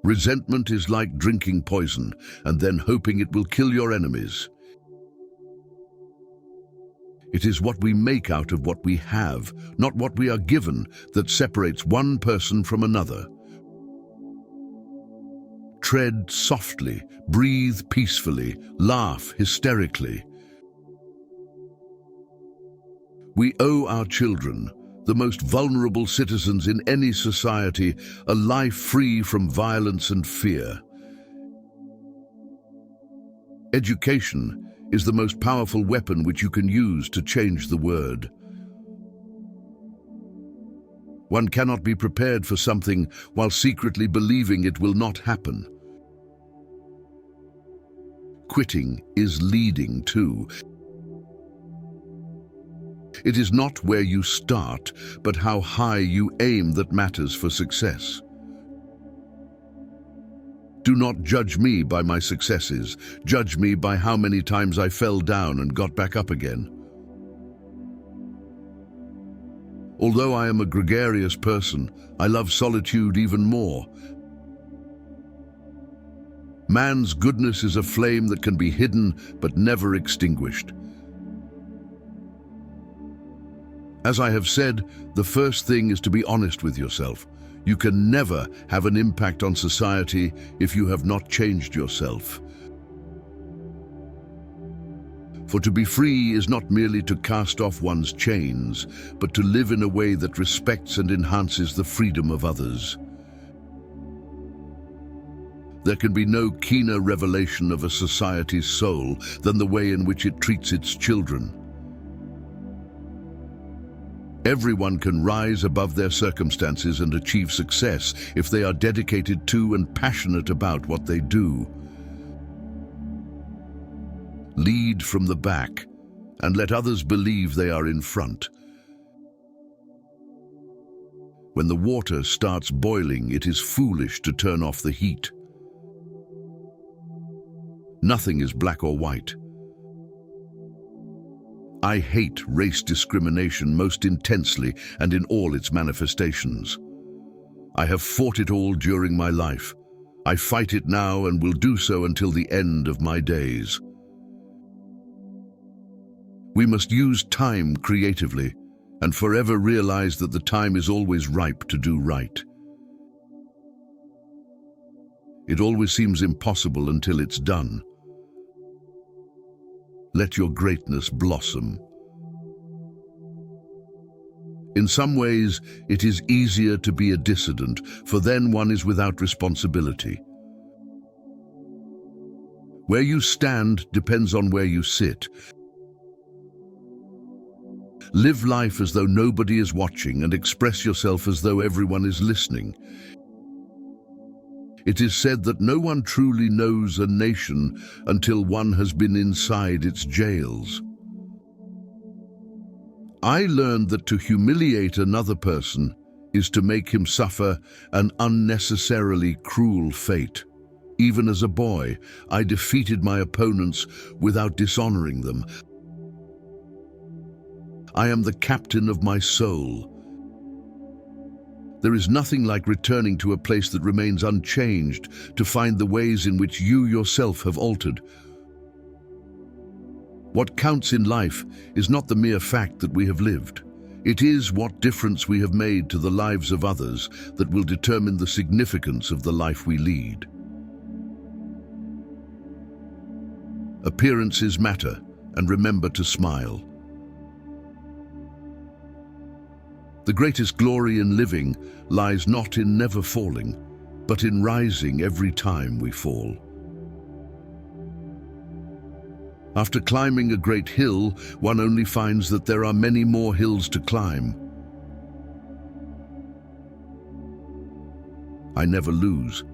Resentment is like drinking poison and then hoping it will kill your enemies. It is what we make out of what we have, not what we are given, that separates one person from another. Tread softly, breathe peacefully, laugh hysterically. We owe our children, the most vulnerable citizens in any society, a life free from violence and fear. Education is the most powerful weapon which you can use to change the world. One cannot be prepared for something while secretly believing it will not happen. Quitting is leading too. It is not where you start, but how high you aim that matters for success. Do not judge me by my successes. Judge me by how many times I fell down and got back up again. Although I am a gregarious person, I love solitude even more. Man's goodness is a flame that can be hidden but never extinguished. As I have said, the first thing is to be honest with yourself. You can never have an impact on society if you have not changed yourself. For to be free is not merely to cast off one's chains, but to live in a way that respects and enhances the freedom of others. There can be no keener revelation of a society's soul than the way in which it treats its children. Everyone can rise above their circumstances and achieve success if they are dedicated to and passionate about what they do. Lead from the back and let others believe they are in front. When the water starts boiling, it is foolish to turn off the heat. Nothing is black or white. I hate race discrimination most intensely and in all its manifestations. I have fought it all during my life. I fight it now and will do so until the end of my days. We must use time creatively and forever realize that the time is always ripe to do right. It always seems impossible until it's done. Let your greatness blossom. In some ways, it is easier to be a dissident, for then one is without responsibility. Where you stand depends on where you sit. Live life as though nobody is watching and express yourself as though everyone is listening. It is said that no one truly knows a nation until one has been inside its jails. I learned that to humiliate another person is to make him suffer an unnecessarily cruel fate. Even as a boy, I defeated my opponents without dishonoring them. I am the captain of my soul. There is nothing like returning to a place that remains unchanged to find the ways in which you yourself have altered. What counts in life is not the mere fact that we have lived. It is what difference we have made to the lives of others that will determine the significance of the life we lead. Appearances matter, and remember to smile. The greatest glory in living lies not in never falling, but in rising every time we fall. After climbing a great hill, one only finds that there are many more hills to climb. I never lose.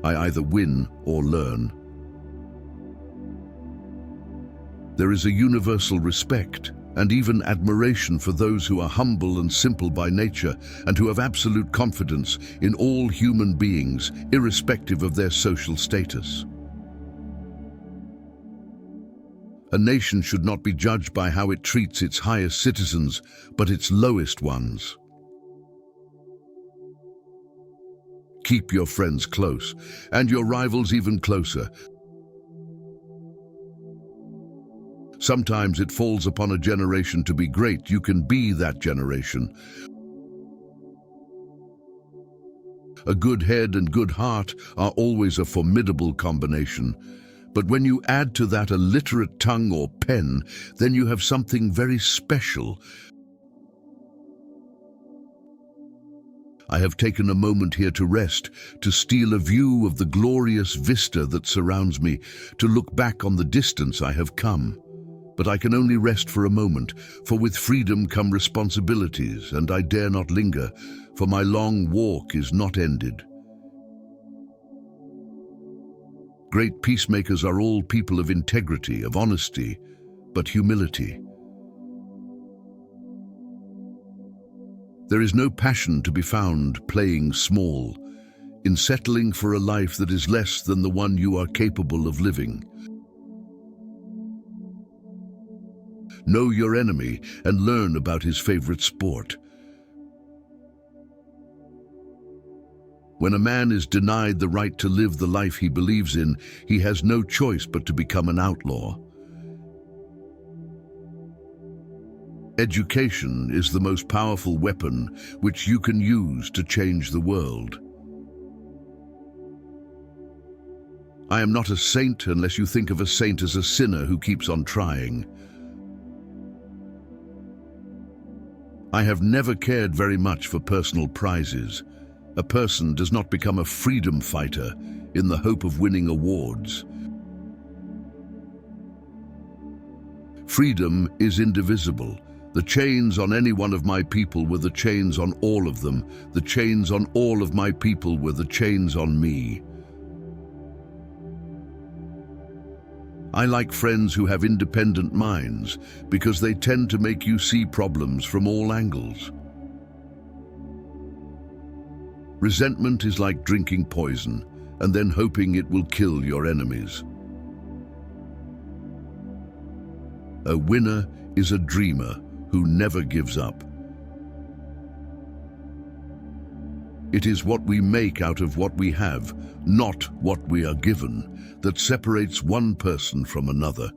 I either win or learn. There is a universal respect and even admiration for those who are humble and simple by nature and who have absolute confidence in all human beings, irrespective of their social status. A nation should not be judged by how it treats its highest citizens, but its lowest ones. Keep your friends close, and your rivals even closer. Sometimes it falls upon a generation to be great. You can be that generation. A good head and good heart are always a formidable combination. But when you add to that a literate tongue or pen, then you have something very special. I have taken a moment here to rest, to steal a view of the glorious vista that surrounds me, to look back on the distance I have come. But I can only rest for a moment, for with freedom come responsibilities, and I dare not linger, for my long walk is not ended. Great peacemakers are all people of integrity, of honesty, but humility. There is no passion to be found playing small, in settling for a life that is less than the one you are capable of living. Know your enemy and learn about his favorite sport. When a man is denied the right to live the life he believes in, he has no choice but to become an outlaw. Education is the most powerful weapon which you can use to change the world. I am not a saint unless you think of a saint as a sinner who keeps on trying. I have never cared very much for personal prizes. A person does not become a freedom fighter in the hope of winning awards. Freedom is indivisible. The chains on any one of my people were the chains on all of them. The chains on all of my people were the chains on me. I like friends who have independent minds because they tend to make you see problems from all angles. Resentment is like drinking poison and then hoping it will kill your enemies. A winner is a dreamer who never gives up. It is what we make out of what we have, not what we are given, that separates one person from another.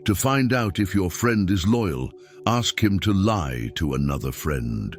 To find out if your friend is loyal, ask him to lie to another friend.